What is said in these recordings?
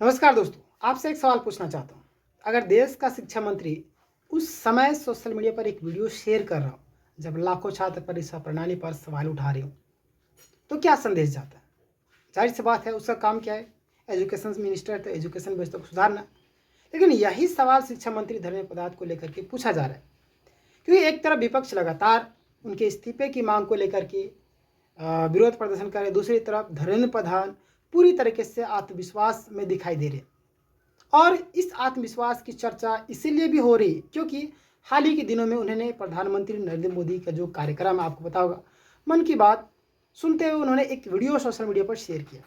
नमस्कार दोस्तों, आपसे एक सवाल पूछना चाहता हूँ। अगर देश का शिक्षा मंत्री उस समय सोशल मीडिया पर एक वीडियो शेयर कर रहा हो, जब लाखों छात्र परीक्षा प्रणाली पर सवाल उठा रहे हो, तो क्या संदेश जाता है? जाहिर सी बात है, उसका काम क्या है? एजुकेशन मिनिस्टर है तो एजुकेशन व्यवस्था को सुधारना। लेकिन यही सवाल शिक्षा मंत्री धर्मेंद्र प्रधान को लेकर के पूछा जा रहा है, क्योंकि एक तरफ विपक्ष लगातार उनके इस्तीफे की मांग को लेकर के विरोध प्रदर्शन कर रहे, दूसरी तरफ धर्मेंद्र प्रधान पूरी तरीके से आत्मविश्वास में दिखाई दे रहे। और इस आत्मविश्वास की चर्चा इसीलिए भी हो रही क्योंकि हाल ही के दिनों में उन्होंने प्रधानमंत्री नरेंद्र मोदी का जो कार्यक्रम आपको पता होगा, मन की बात, सुनते हुए उन्होंने एक वीडियो सोशल मीडिया पर शेयर किया।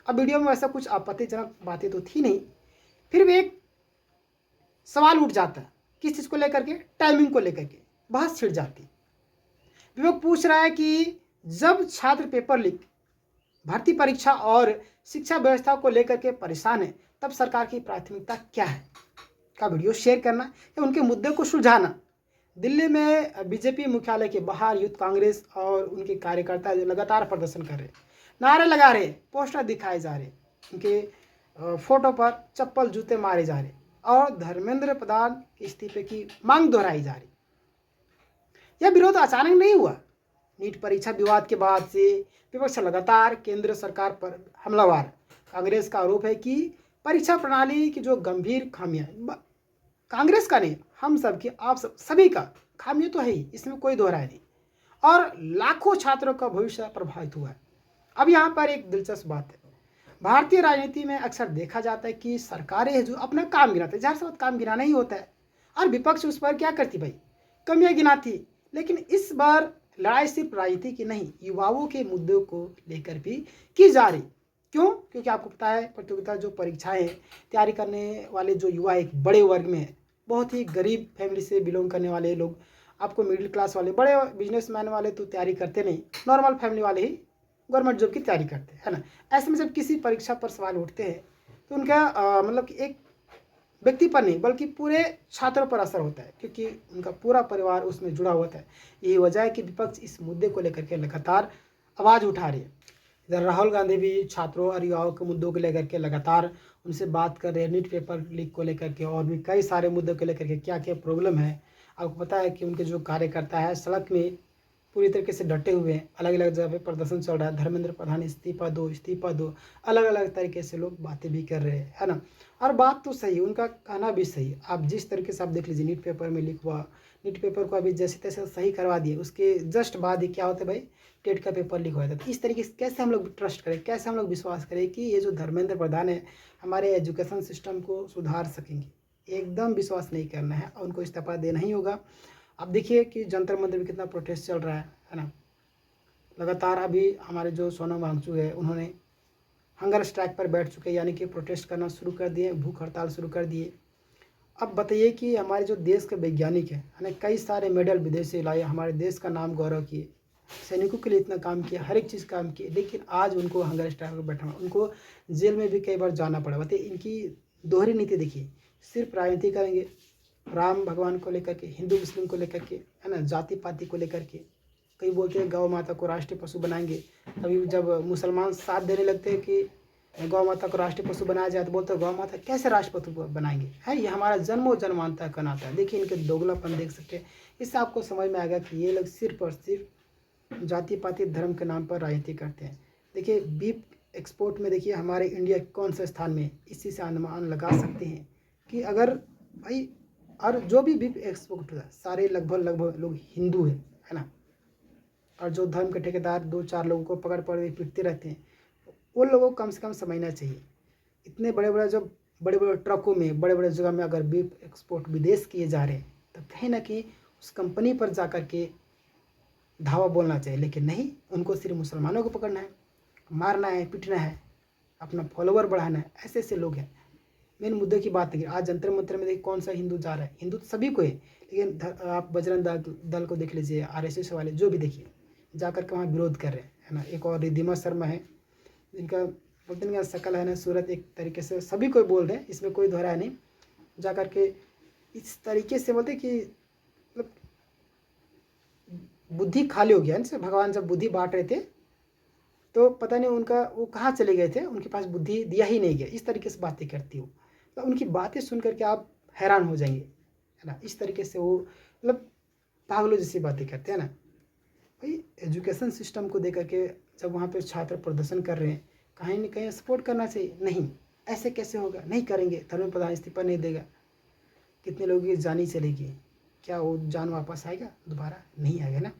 अब वीडियो में वैसा कुछ आपत्तिजनक बातें तो थी नहीं, फिर भी एक सवाल उठ जाता है। किस चीज़ को लेकर के? टाइमिंग को लेकर के बहस छिड़ जाती। विवेक पूछ रहा है कि जब छात्र पेपर लीक, भर्ती परीक्षा और शिक्षा व्यवस्था को लेकर के परेशान है, तब सरकार की प्राथमिकता क्या है? का वीडियो शेयर करना या उनके मुद्दे को सुलझाना। दिल्ली में बीजेपी मुख्यालय के बाहर यूथ कांग्रेस और उनके कार्यकर्ता जो लगातार प्रदर्शन कर रहे, नारे लगा रहे, पोस्टर दिखाए जा रहे, उनके फोटो पर चप्पल जूते मारे जा रहे और धर्मेंद्र प्रधान के इस्तीफे की मांग दोहराई जा रही। यह विरोध अचानक नहीं हुआ। नीट परीक्षा विवाद के बाद से विपक्ष लगातार केंद्र सरकार पर हमलावर। कांग्रेस का आरोप है कि परीक्षा प्रणाली की जो गंभीर खामियां, कांग्रेस का नहीं, हम सब की, आप सब सभी का खामियां तो है ही, इसमें कोई दो राय नहीं, और लाखों छात्रों का भविष्य प्रभावित हुआ है। अब यहाँ पर एक दिलचस्प बात है, भारतीय राजनीति में अक्सर देखा जाता है कि सरकारें जो अपना काम गिनाते हैं, जहाँ से काम गिनाना ही होता है, और विपक्ष उस पर क्या करती भाई, कमियां गिनाती। लेकिन इस बार लड़ाई सिर्फ राजनीति की नहीं, युवाओं के मुद्दों को लेकर भी की जा रही। क्यों? क्योंकि आपको पता है, प्रतियोगिता जो परीक्षाएं तैयारी करने वाले जो युवा एक बड़े वर्ग में है, बहुत ही गरीब फैमिली से बिलोंग करने वाले लोग, आपको मिडिल क्लास वाले, बड़े बिजनेसमैन वाले तो तैयारी करते नहीं, नॉर्मल फैमिली वाले ही गवर्नमेंट जॉब की तैयारी करते हैं, है ना। ऐसे में जब किसी परीक्षा पर सवाल उठते हैं तो उनका मतलब कि एक व्यक्ति पर नहीं बल्कि पूरे छात्रों पर असर होता है, क्योंकि उनका पूरा परिवार उसमें जुड़ा होता है। यही वजह है कि विपक्ष इस मुद्दे को लेकर के लगातार आवाज़ उठा रही है। इधर राहुल गांधी भी छात्रों और युवाओं के मुद्दों को लेकर के लगातार उनसे बात कर रहे हैं, नीट पेपर लीक को लेकर के और भी कई सारे मुद्दों को लेकर के क्या क्या प्रॉब्लम है। आपको पता है कि उनके जो कार्यकर्ता है सड़क में पूरी तरीके से डटे हुए हैं, अलग अलग जगह पे प्रदर्शन चल रहा है, धर्मेंद्र प्रधान इस्तीफा दो, इस्तीफा दो, अलग अलग तरीके से लोग बातें भी कर रहे हैं, है ना। और बात तो सही, उनका कहना भी सही है। आप जिस तरीके से आप देख लीजिए, नीट पेपर में लीक हुआ, नीट पेपर को अभी जैसे तैसे सही करवा दिए, उसके जस्ट बाद ही क्या होता है भाई, टेट का पेपर लीक हुआ था। तो इस तरीके से कैसे हम लोग ट्रस्ट करें, कैसे हम लोग विश्वास करें कि ये जो धर्मेंद्र प्रधान है हमारे एजुकेशन सिस्टम को सुधार सकेंगे? एकदम विश्वास नहीं करना है और उनको इस्तीफा देना ही होगा। अब देखिए कि जंतर मंतर में कितना प्रोटेस्ट चल रहा है ना। लगातार अभी हमारे जो सोनम वांगचुक है, उन्होंने हंगर स्ट्राइक पर बैठ चुके, यानी कि प्रोटेस्ट करना शुरू कर दिए, भूख हड़ताल शुरू कर दिए। अब बताइए कि हमारे जो देश के वैज्ञानिक हैं, कई सारे मेडल विदेश से लाए, हमारे देश का नाम गौरव किए, सैनिकों के लिए इतना काम किया, हर एक चीज़ काम किए, लेकिन आज उनको हंगर स्ट्राइक पर बैठना, उनको जेल में भी कई बार जाना पड़ा। बताइए, इनकी दोहरी नीति देखिए, सिर्फ राजनीति करेंगे, राम भगवान को लेकर के, हिंदू मुस्लिम को लेकर के, है ना, जाति पाति को लेकर के। कई बोलते हैं गौ माता को राष्ट्रीय पशु बनाएंगे, कभी जब मुसलमान साथ देने लगते हैं कि गौ माता को राष्ट्रीय पशु बनाया जाए तो बोलते हैं गौ माता कैसे राष्ट्रीय पशु बनाएंगे, है ये हमारा जन्मों जन्मांतर का नाता है। देखिए इनके दोगलापन देख सकते हैं। इससे आपको समझ में आएगा कि ये लोग सिर्फ और सिर्फ जाति पाति धर्म के नाम पर राजनीति करते हैं। देखिए बीफ एक्सपोर्ट में देखिए हमारे इंडिया कौन सा स्थान में, इसी से अनुमान लगा सकते हैं कि अगर भाई, और जो भी बीफ एक्सपोर्ट होता है सारे लगभग लोग हिंदू है ना। और जो धर्म के ठेकेदार दो चार लोगों को पकड़ पकड़ पीटते रहते हैं, उन लोगों को कम से कम समझना चाहिए। इतने बड़े बड़े जब बड़े बड़े ट्रकों में, बड़े बड़े जगह में अगर बीफ एक्सपोर्ट विदेश किए जा रहे हैं, तो कहीं ना कहीं उस कंपनी पर जा कर के धावा बोलना चाहिए। लेकिन नहीं, उनको सिर्फ मुसलमानों को पकड़ना है, मारना है, पीटना है, अपना फॉलोवर बढ़ाना है। ऐसे ऐसे लोग हैं। मेन मुद्दे की बात देखिए, आज जंतर मंतर में देखिए कौन सा हिंदू जा रहा है, हिंदू तो सभी को है, लेकिन आप बजरंग दल को देख लीजिए, आरएसएस वाले जो भी देखिए जाकर के वहाँ विरोध कर रहे हैं, है ना। एक और रिद्धिमा शर्मा है, जिनका बोलते हैं शकल है ना, सूरत एक तरीके से सभी कोई बोल रहे हैं, इसमें कोई दोहराया नहीं। जा कर के इस तरीके से बोलते कि मतलब बुद्धि खाली हो गया। इनसे भगवान जब बुद्धि बांट रहे थे तो पता नहीं उनका वो कहाँ चले गए थे, उनके पास बुद्धि दिया ही नहीं गया, इस तरीके से बातें करती हो। तो उनकी बातें सुन करके आप हैरान हो जाएंगे, है ना। इस तरीके से वो मतलब पागलों जैसी बातें करते हैं ना। भाई एजुकेशन सिस्टम को देकर के जब वहाँ पे छात्र प्रदर्शन कर रहे हैं, कहीं ना कहीं सपोर्ट करना चाहिए। नहीं, ऐसे कैसे होगा, नहीं करेंगे, धर्मेंद्र प्रधान इस्तीफा नहीं देगा, कितने लोगों की जान ही चलेगी, क्या वो जान वापस आएगा दोबारा? नहीं आएगा ना।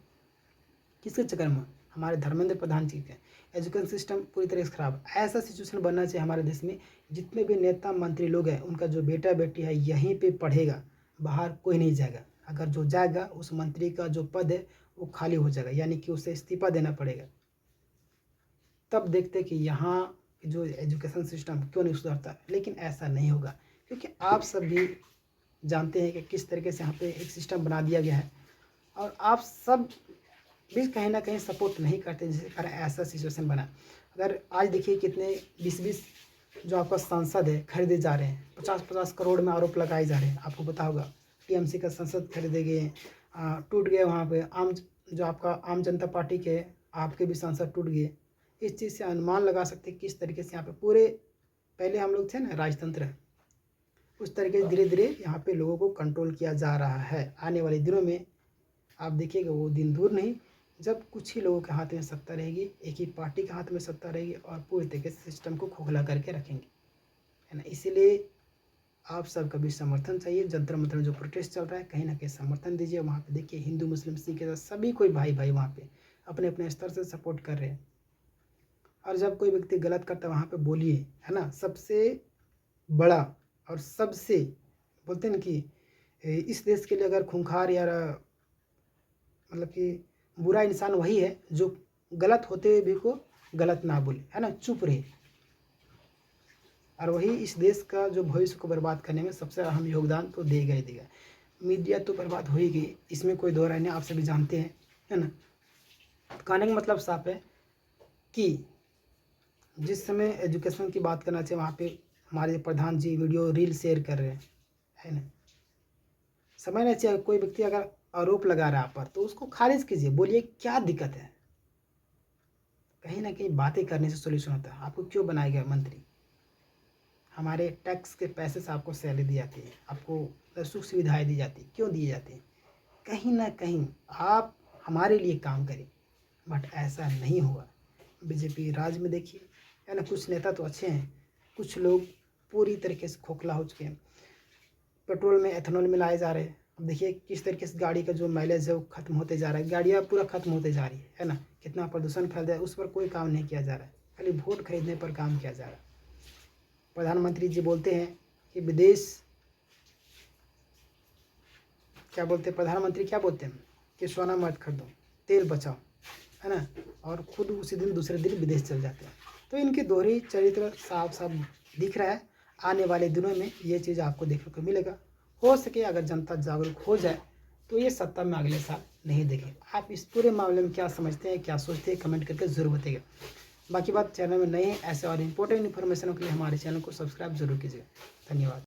किसके चक्कर में? हमारे धर्मेंद्र प्रधान जी के एजुकेशन सिस्टम पूरी तरह से खराब। ऐसा सिचुएशन बनना चाहिए हमारे देश में, जितने भी नेता मंत्री लोग हैं उनका जो बेटा बेटी है यहीं पे पढ़ेगा, बाहर कोई नहीं जाएगा। अगर जो जाएगा उस मंत्री का जो पद है वो खाली हो जाएगा, यानी कि उसे इस्तीफा देना पड़ेगा। तब देखते कि यहाँ जो एजुकेशन सिस्टम क्यों नहीं सुधरता। लेकिन ऐसा नहीं होगा, क्योंकि आप सब भी जानते हैं कि किस तरीके से यहाँ पे एक सिस्टम बना दिया गया है, और आप सब भी कहीं ना कहीं सपोर्ट नहीं करते, जिसके कारण ऐसा सिचुएशन बना। अगर आज देखिए कितने 20-20 जो आपका सांसद है खरीदे जा रहे हैं, 50-50 करोड़ में आरोप लगाए जा रहे हैं। आपको पता होगा टीएमसी का सांसद खरीदे गए, टूट गए वहाँ पे आम जो आपका आम जनता पार्टी के आपके भी सांसद टूट गए। इस चीज़ से अनुमान लगा सकते हैं किस तरीके से यहाँ पे पूरे पहले हम लोग थे ना राजतंत्र, उस तरीके से धीरे धीरे यहाँ पे लोगों को कंट्रोल किया जा रहा है। आने वाले दिनों में आप देखिएगा वो दिन दूर नहीं जब कुछ ही लोगों के हाथ में सत्ता रहेगी, एक ही पार्टी के हाथ में सत्ता रहेगी, और पूरी तरीके से सिस्टम को खोखला करके रखेंगे, है ना। इसीलिए आप सबका भी समर्थन चाहिए। जंतर मंतर में जो प्रोटेस्ट चल रहा है कहीं ना कहीं समर्थन दीजिए। वहाँ पे देखिए हिंदू मुस्लिम सिख के सभी कोई भाई भाई वहाँ पे अपने अपने स्तर से सपोर्ट कर रहे हैं। और जब कोई व्यक्ति गलत करता है वहाँ पे बोलिए, है ना। सबसे बड़ा और सबसे बोलते हैं ना कि इस देश के लिए अगर खूंखार या मतलब कि बुरा इंसान वही है जो गलत होते हुए भी को गलत ना बोले, है ना, चुप रहे। और वही इस देश का जो भविष्य को बर्बाद करने में सबसे अहम योगदान तो देगा ही देगा। मीडिया तो बर्बाद हो ही गई, इसमें कोई दो राय नहीं, आप सभी जानते हैं, है ना। कहने का मतलब साफ है कि जिस समय एजुकेशन की बात करना चाहिए वहाँ पे हमारे प्रधान जी वीडियो रील शेयर कर रहे हैं, है ना। समझना चाहिए कोई व्यक्ति अगर आरोप लगा रहा है आप पर तो उसको खारिज कीजिए, बोलिए क्या दिक्कत है। कहीं ना कहीं बातें करने से सोल्यूशन होता है। आपको क्यों बनाया गया मंत्री? हमारे टैक्स के पैसे से आपको सैलरी दी जाती है, आपको सुख सुविधाएं दी जाती है, क्यों दी जाती है? कहीं ना कहीं आप हमारे लिए काम करें, बट ऐसा नहीं हुआ। बीजेपी राज में देखिए, है ना, कुछ नेता तो अच्छे हैं, कुछ लोग पूरी तरीके से खोखला हो चुके हैं। पेट्रोल में एथेनॉल मिलाए जा रहे हैं। अब देखिए किस तरीके से गाड़ी का जो माइलेज है वो खत्म होते जा रहा है, गाड़ियाँ पूरा खत्म होते जा रही है ना। कितना प्रदूषण फैल रहा है, उस पर कोई काम नहीं किया जा रहा है, खाली वोट खरीदने पर काम किया जा रहा है। प्रधानमंत्री जी बोलते हैं कि विदेश क्या बोलते हैं, प्रधानमंत्री क्या बोलते हैं कि सोना मत खरीदो, तेल बचाओ, है ना, और खुद उसी दिन दूसरे दिन विदेश चल जाते हैं। तो इनके दोहरी चरित्र साफ साफ दिख रहा है। आने वाले दिनों में ये चीज़ आपको देखने को मिलेगा। हो सके अगर जनता जागरूक हो जाए तो ये सत्ता में अगले साल नहीं देखे। आप इस पूरे मामले में क्या समझते हैं, क्या सोचते हैं, कमेंट करके ज़रूर बताइएगा। बाकी बात, चैनल में नए हैं ऐसे और इम्पोर्टेंट इन्फॉर्मेशनों के लिए हमारे चैनल को सब्सक्राइब जरूर कीजिएगा। धन्यवाद।